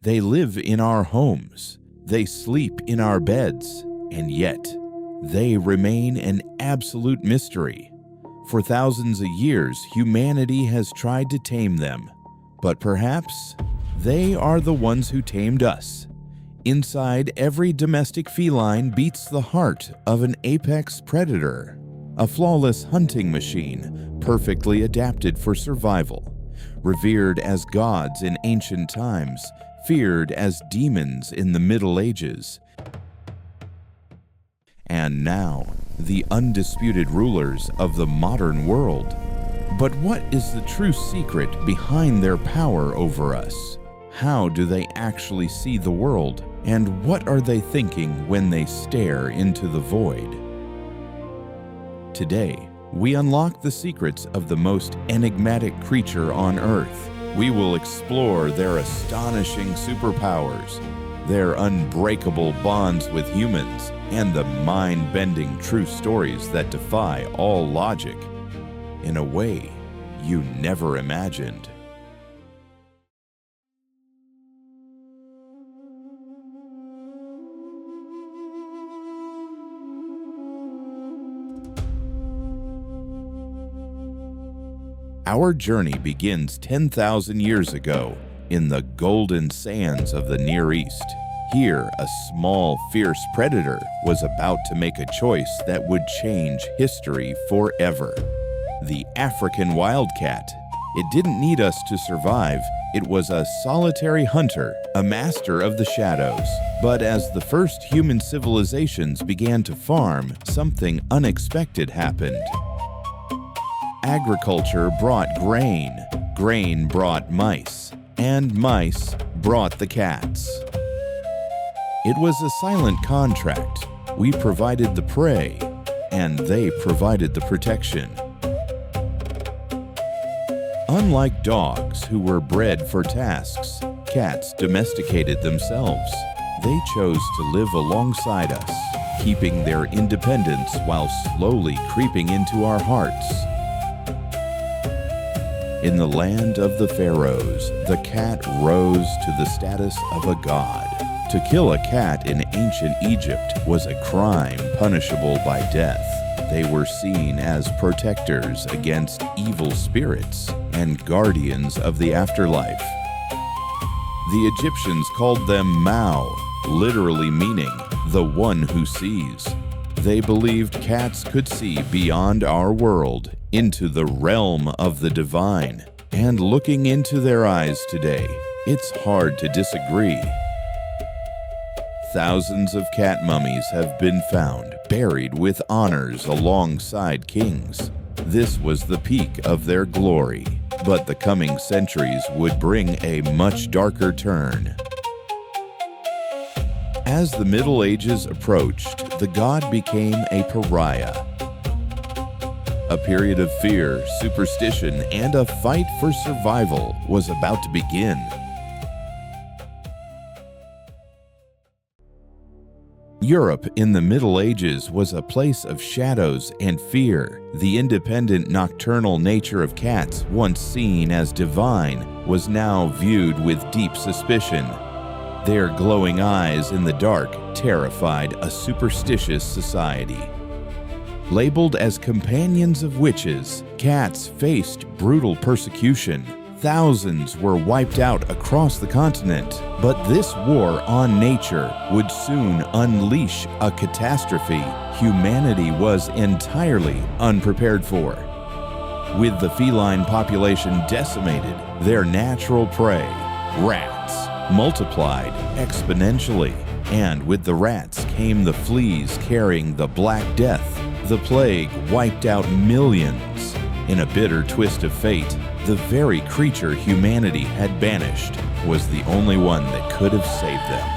They live in our homes. They sleep in our beds. And yet, they remain an absolute mystery. For thousands of years, humanity has tried to tame them. But perhaps they are the ones who tamed us. Inside every domestic feline beats the heart of an apex predator, a flawless hunting machine, perfectly adapted for survival, revered as gods in ancient times, feared as demons in the Middle Ages, and now the undisputed rulers of the modern world. But what is the true secret behind their power over us? How do they actually see the world? And what are they thinking when they stare into the void? Today, we unlock the secrets of the most enigmatic creature on Earth. We will explore their astonishing superpowers, their unbreakable bonds with humans, and the mind-bending true stories that defy all logic in a way you never imagined. Our journey begins 10,000 years ago in the golden sands of the Near East. Here, a small, fierce predator was about to make a choice that would change history forever. The African wildcat. It didn't need us to survive. It was a solitary hunter, a master of the shadows. But as the first human civilizations began to farm, something unexpected happened. Agriculture brought grain, grain brought mice, and mice brought the cats. It was a silent contract. We provided the prey, and they provided the protection. Unlike dogs who were bred for tasks, cats domesticated themselves. They chose to live alongside us, keeping their independence while slowly creeping into our hearts. In the land of the pharaohs, the cat rose to the status of a god. To kill a cat in ancient Egypt was a crime punishable by death. They were seen as protectors against evil spirits and guardians of the afterlife. The Egyptians called them Meow, literally meaning the one who sees. They believed cats could see beyond our world into the realm of the divine. And looking into their eyes today, it's hard to disagree. Thousands of cat mummies have been found, buried with honors alongside kings. This was the peak of their glory, but the coming centuries would bring a much darker turn. As the Middle Ages approached, the god became a pariah. A period of fear, superstition, and a fight for survival was about to begin. Europe in the Middle Ages was a place of shadows and fear. The independent nocturnal nature of cats, once seen as divine, was now viewed with deep suspicion. Their glowing eyes in the dark terrified a superstitious society. Labeled as companions of witches, cats faced brutal persecution. Thousands were wiped out across the continent, but this war on nature would soon unleash a catastrophe humanity was entirely unprepared for. With the feline population decimated, their natural prey, rats, multiplied exponentially. And with the rats came the fleas carrying the Black Death. The plague wiped out millions. In a bitter twist of fate, the very creature humanity had banished was the only one that could have saved them.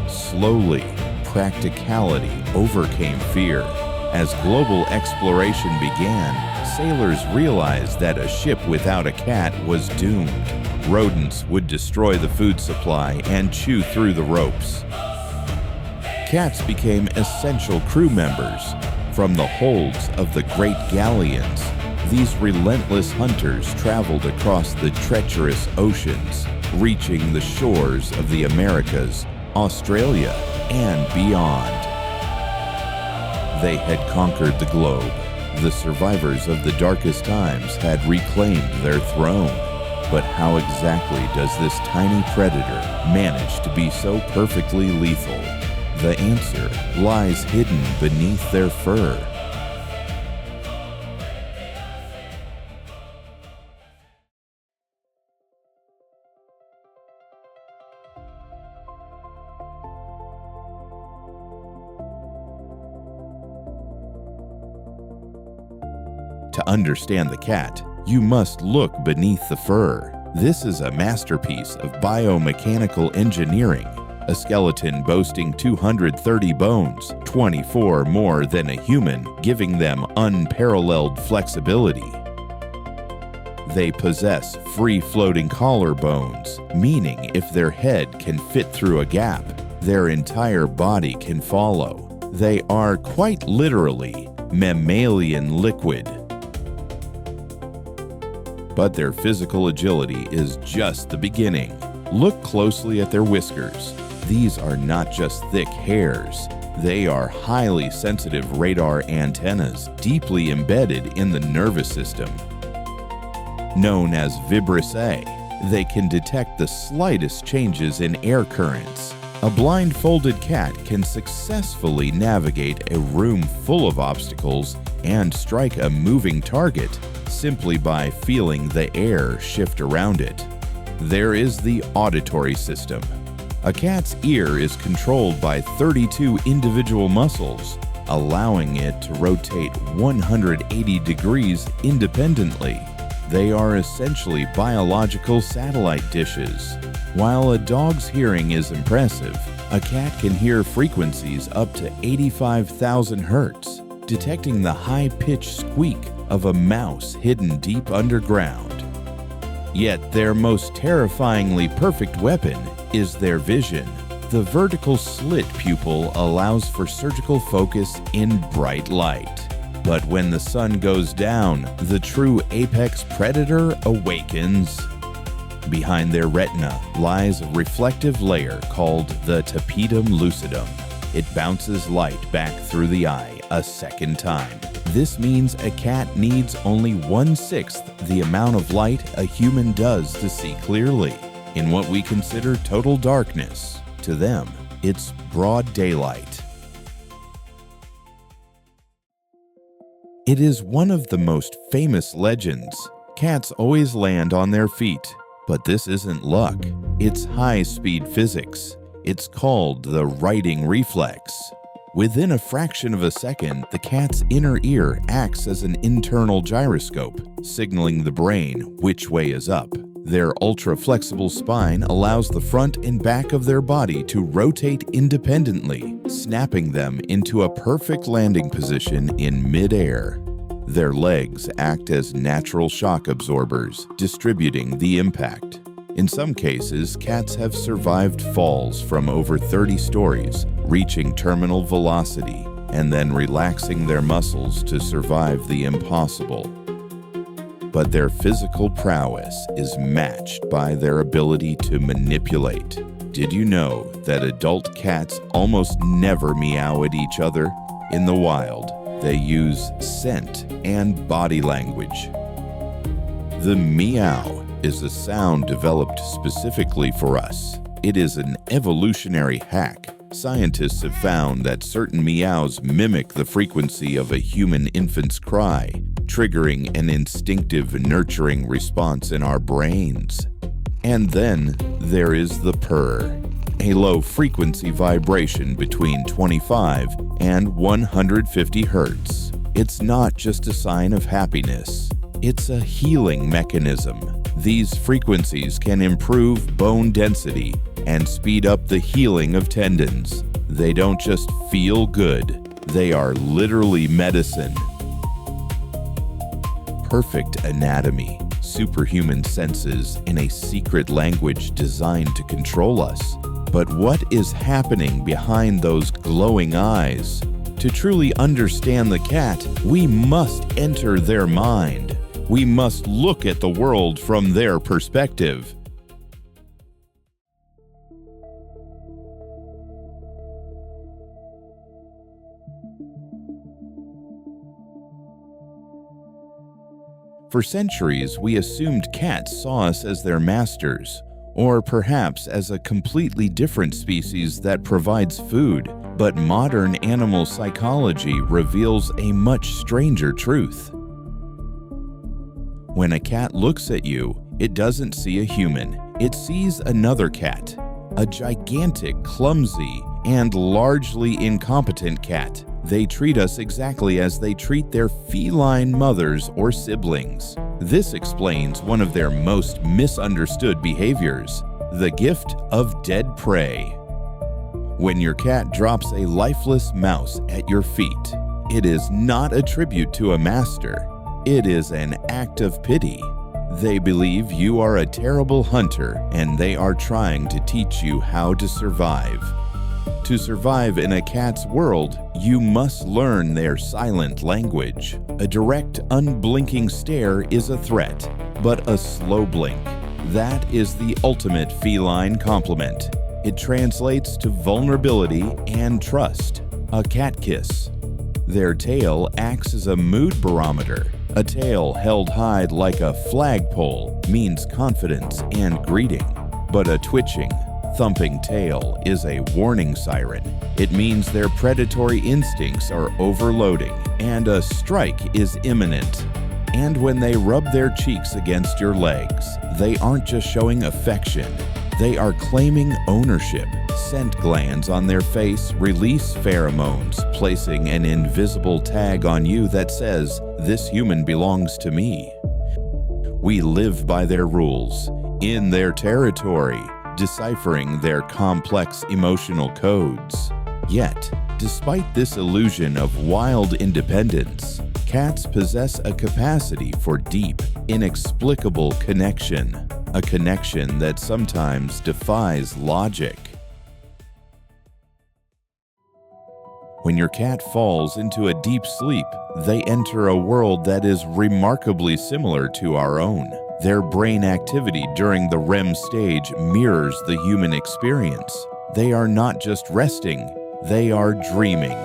Slowly, practicality overcame fear. As global exploration began, sailors realized that a ship without a cat was doomed. Rodents would destroy the food supply and chew through the ropes. Cats became essential crew members. From the holds of the great galleons, these relentless hunters traveled across the treacherous oceans, reaching the shores of the Americas, Australia, and beyond. They had conquered the globe. The survivors of the darkest times had reclaimed their throne. But how exactly does this tiny predator manage to be so perfectly lethal? The answer lies hidden beneath their fur. To understand the cat, you must look beneath the fur. This is a masterpiece of biomechanical engineering, a skeleton boasting 230 bones, 24 more than a human, giving them unparalleled flexibility. They possess free-floating collarbones, meaning if their head can fit through a gap, their entire body can follow. They are quite literally mammalian liquid. But their physical agility is just the beginning. Look closely at their whiskers. These are not just thick hairs. They are highly sensitive radar antennas deeply embedded in the nervous system. Known as vibrissae, they can detect the slightest changes in air currents. A blindfolded cat can successfully navigate a room full of obstacles and strike a moving target simply by feeling the air shift around it. There is the auditory system. A cat's ear is controlled by 32 individual muscles, allowing it to rotate 180 degrees independently. They are essentially biological satellite dishes. While a dog's hearing is impressive, a cat can hear frequencies up to 85,000 hertz, detecting the high-pitched squeak of a mouse hidden deep underground. Yet their most terrifyingly perfect weapon is their vision. The vertical slit pupil allows for surgical focus in bright light. But when the sun goes down, the true apex predator awakens. Behind their retina lies a reflective layer called the Tapetum lucidum. It bounces light back through the eye a second time. This means a cat needs only 1/6 the amount of light a human does to see clearly. In what we consider total darkness, to them, it's broad daylight. It is one of the most famous legends. Cats always land on their feet, but this isn't luck. It's high-speed physics. It's called the writing reflex. Within a fraction of a second, the cat's inner ear acts as an internal gyroscope, signaling the brain which way is up. Their ultra-flexible spine allows the front and back of their body to rotate independently, snapping them into a perfect landing position in mid-air. Their legs act as natural shock absorbers, distributing the impact. In some cases, cats have survived falls from over 30 stories, reaching terminal velocity, and then relaxing their muscles to survive the impossible. But their physical prowess is matched by their ability to manipulate. Did you know that adult cats almost never meow at each other? In the wild, they use scent and body language. The meow is a sound developed specifically for us. It is an evolutionary hack. Scientists have found that certain meows mimic the frequency of a human infant's cry, triggering an instinctive nurturing response in our brains. And then there is the purr, a low-frequency vibration between 25 and 150 hertz. It's not just a sign of happiness. It's a healing mechanism. These frequencies can improve bone density and speed up the healing of tendons. They don't just feel good, they are literally medicine. Perfect anatomy, superhuman senses, and a secret language designed to control us. But what is happening behind those glowing eyes? To truly understand the cat, we must enter their mind. We must look at the world from their perspective. For centuries, we assumed cats saw us as their masters, or perhaps as a completely different species that provides food. But modern animal psychology reveals a much stranger truth. When a cat looks at you, it doesn't see a human. It sees another cat, a gigantic, clumsy, and largely incompetent cat. They treat us exactly as they treat their feline mothers or siblings. This explains one of their most misunderstood behaviors, the gift of dead prey. When your cat drops a lifeless mouse at your feet, it is not a tribute to a master. It is an act of pity. They believe you are a terrible hunter and they are trying to teach you how to survive. To survive in a cat's world, you must learn their silent language. A direct, unblinking stare is a threat, but a slow blink, that is the ultimate feline compliment. It translates to vulnerability and trust. A cat kiss. Their tail acts as a mood barometer. A tail held high like a flagpole means confidence and greeting, but a twitching, thumping tail is a warning siren. It means their predatory instincts are overloading and a strike is imminent. And when they rub their cheeks against your legs, they aren't just showing affection, they are claiming ownership. Scent glands on their face release pheromones, placing an invisible tag on you that says, "This human belongs to me." We live by their rules, in their territory, deciphering their complex emotional codes. Yet, despite this illusion of wild independence, cats possess a capacity for deep, inexplicable connection, a connection that sometimes defies logic. When your cat falls into a deep sleep, they enter a world that is remarkably similar to our own. Their brain activity during the REM stage mirrors the human experience. They are not just resting, they are dreaming.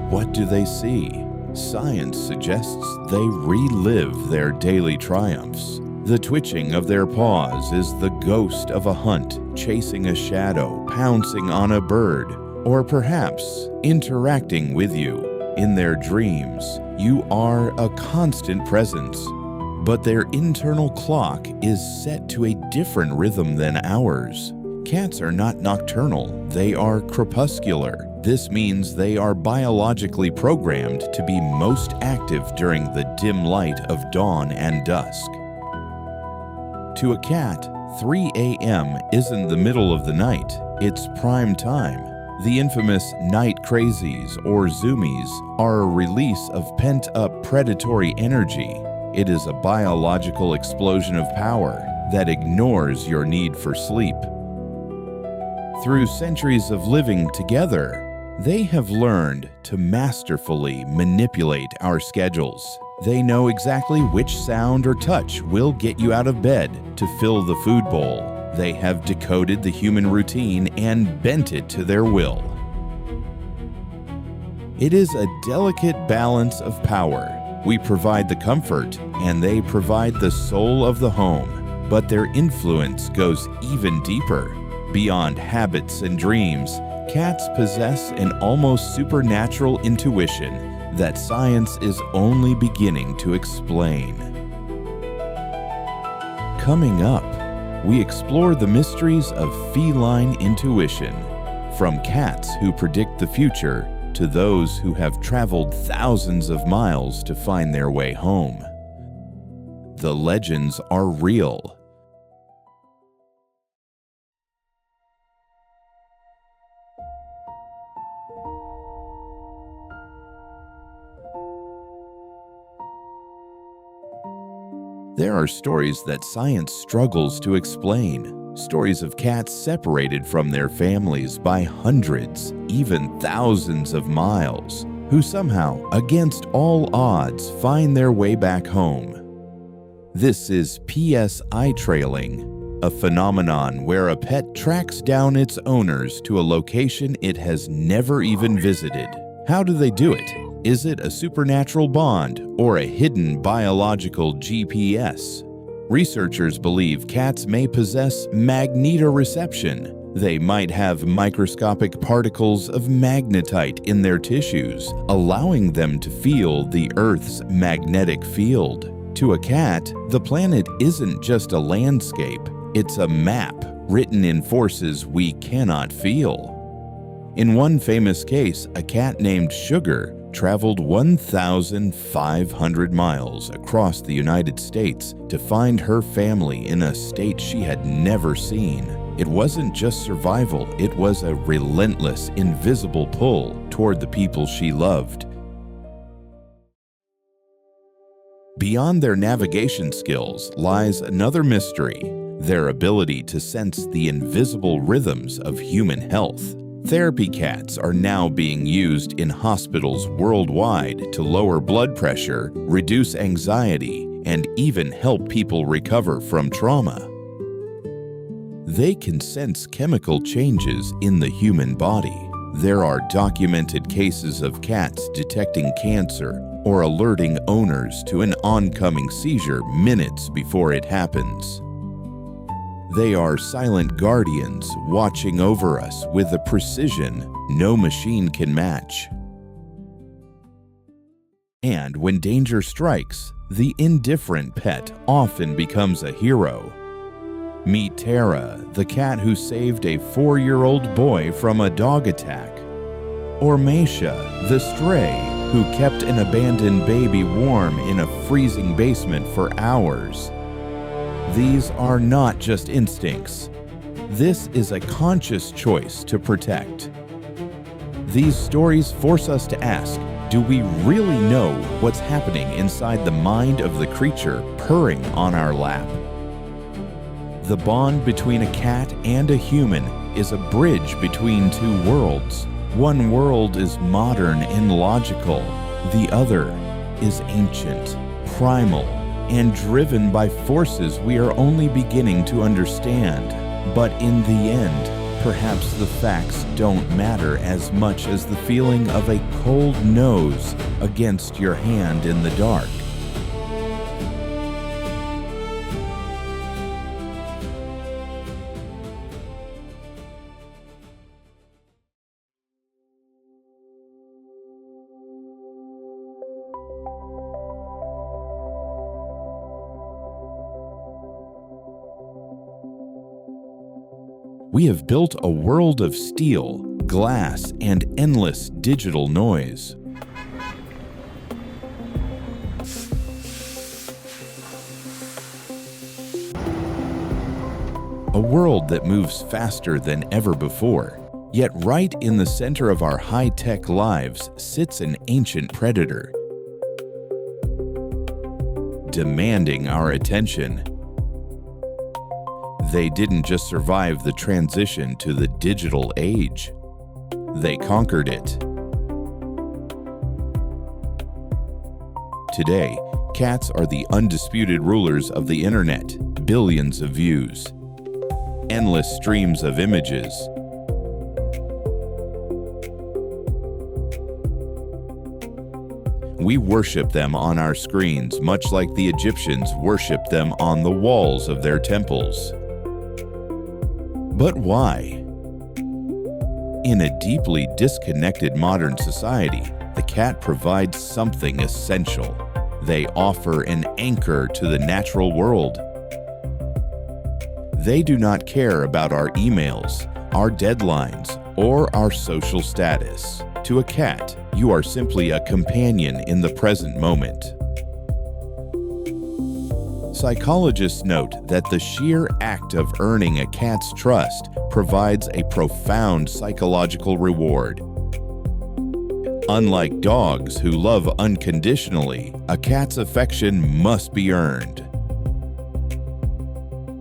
What do they see? Science suggests they relive their daily triumphs. The twitching of their paws is the ghost of a hunt, chasing a shadow, pouncing on a bird, or perhaps interacting with you. In their dreams, you are a constant presence. But their internal clock is set to a different rhythm than ours. Cats are not nocturnal, they are crepuscular. This means they are biologically programmed to be most active during the dim light of dawn and dusk. To a cat, 3 a.m. isn't the middle of the night, it's prime time. The infamous night crazies or zoomies are a release of pent-up predatory energy. It is a biological explosion of power that ignores your need for sleep. Through centuries of living together, they have learned to masterfully manipulate our schedules. They know exactly which sound or touch will get you out of bed to fill the food bowl. They have decoded the human routine and bent it to their will. It is a delicate balance of power. We provide the comfort, and they provide the soul of the home. But their influence goes even deeper. Beyond habits and dreams, cats possess an almost supernatural intuition that science is only beginning to explain. Coming up, we explore the mysteries of feline intuition, from cats who predict the future to those who have traveled thousands of miles to find their way home. The legends are real. There are stories that science struggles to explain. Stories of cats separated from their families by hundreds, even thousands of miles, who somehow, against all odds, find their way back home. This is PSI trailing, a phenomenon where a pet tracks down its owners to a location it has never even visited. How do they do it? Is it a supernatural bond or a hidden biological GPS? Researchers believe cats may possess magnetoreception. They might have microscopic particles of magnetite in their tissues, allowing them to feel the Earth's magnetic field. To a cat, the planet isn't just a landscape, it's a map written in forces we cannot feel. In one famous case, a cat named Sugar traveled 1,500 miles across the United States to find her family in a state she had never seen. It wasn't just survival, it was a relentless, invisible pull toward the people she loved. Beyond their navigation skills lies another mystery: their ability to sense the invisible rhythms of human health. Therapy cats are now being used in hospitals worldwide to lower blood pressure, reduce anxiety, and even help people recover from trauma. They can sense chemical changes in the human body. There are documented cases of cats detecting cancer or alerting owners to an oncoming seizure minutes before it happens. They are silent guardians watching over us with a precision no machine can match. And when danger strikes, the indifferent pet often becomes a hero. Meet Tara, the cat who saved a 4-year-old boy from a dog attack. Or Meisha, the stray who kept an abandoned baby warm in a freezing basement for hours. These are not just instincts. This is a conscious choice to protect. These stories force us to ask, do we really know what's happening inside the mind of the creature purring on our lap? The bond between a cat and a human is a bridge between two worlds. One world is modern and logical. The other is ancient, primal, and driven by forces we are only beginning to understand. But in the end, perhaps the facts don't matter as much as the feeling of a cold nose against your hand in the dark. We have built a world of steel, glass, and endless digital noise. A world that moves faster than ever before. Yet right in the center of our high-tech lives sits an ancient predator, demanding our attention. They didn't just survive the transition to the digital age. They conquered it. Today, cats are the undisputed rulers of the internet. Billions of views, endless streams of images. We worship them on our screens, much like the Egyptians worshiped them on the walls of their temples. But why? In a deeply disconnected modern society, the cat provides something essential. They offer an anchor to the natural world. They do not care about our emails, our deadlines, or our social status. To a cat, you are simply a companion in the present moment. Psychologists note that the sheer act of earning a cat's trust provides a profound psychological reward. Unlike dogs who love unconditionally, a cat's affection must be earned.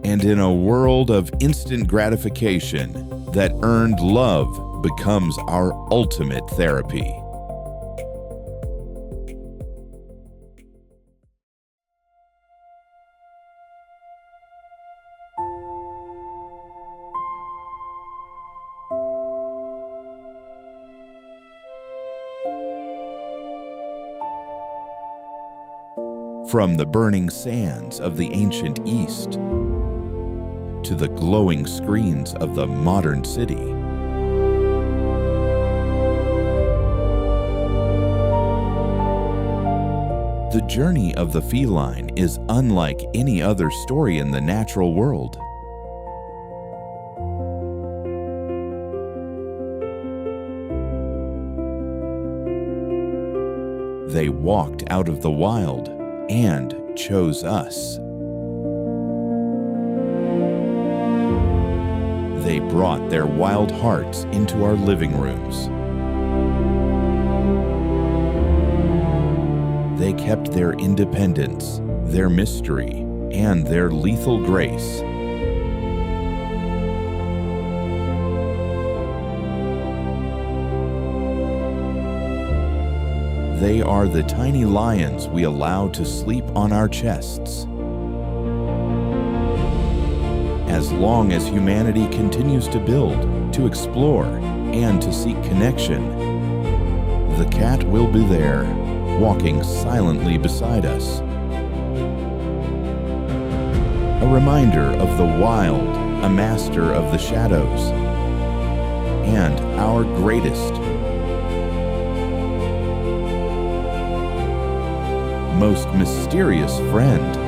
And in a world of instant gratification, that earned love becomes our ultimate therapy. From the burning sands of the ancient East to the glowing screens of the modern city. The journey of the feline is unlike any other story in the natural world. They walked out of the wild and chose us. They brought their wild hearts into our living rooms. They kept their independence, their mystery, and their lethal grace. They are the tiny lions we allow to sleep on our chests. As long as humanity continues to build, to explore, and to seek connection, the cat will be there, walking silently beside us. A reminder of the wild, a master of the shadows, and our greatest, most mysterious friend.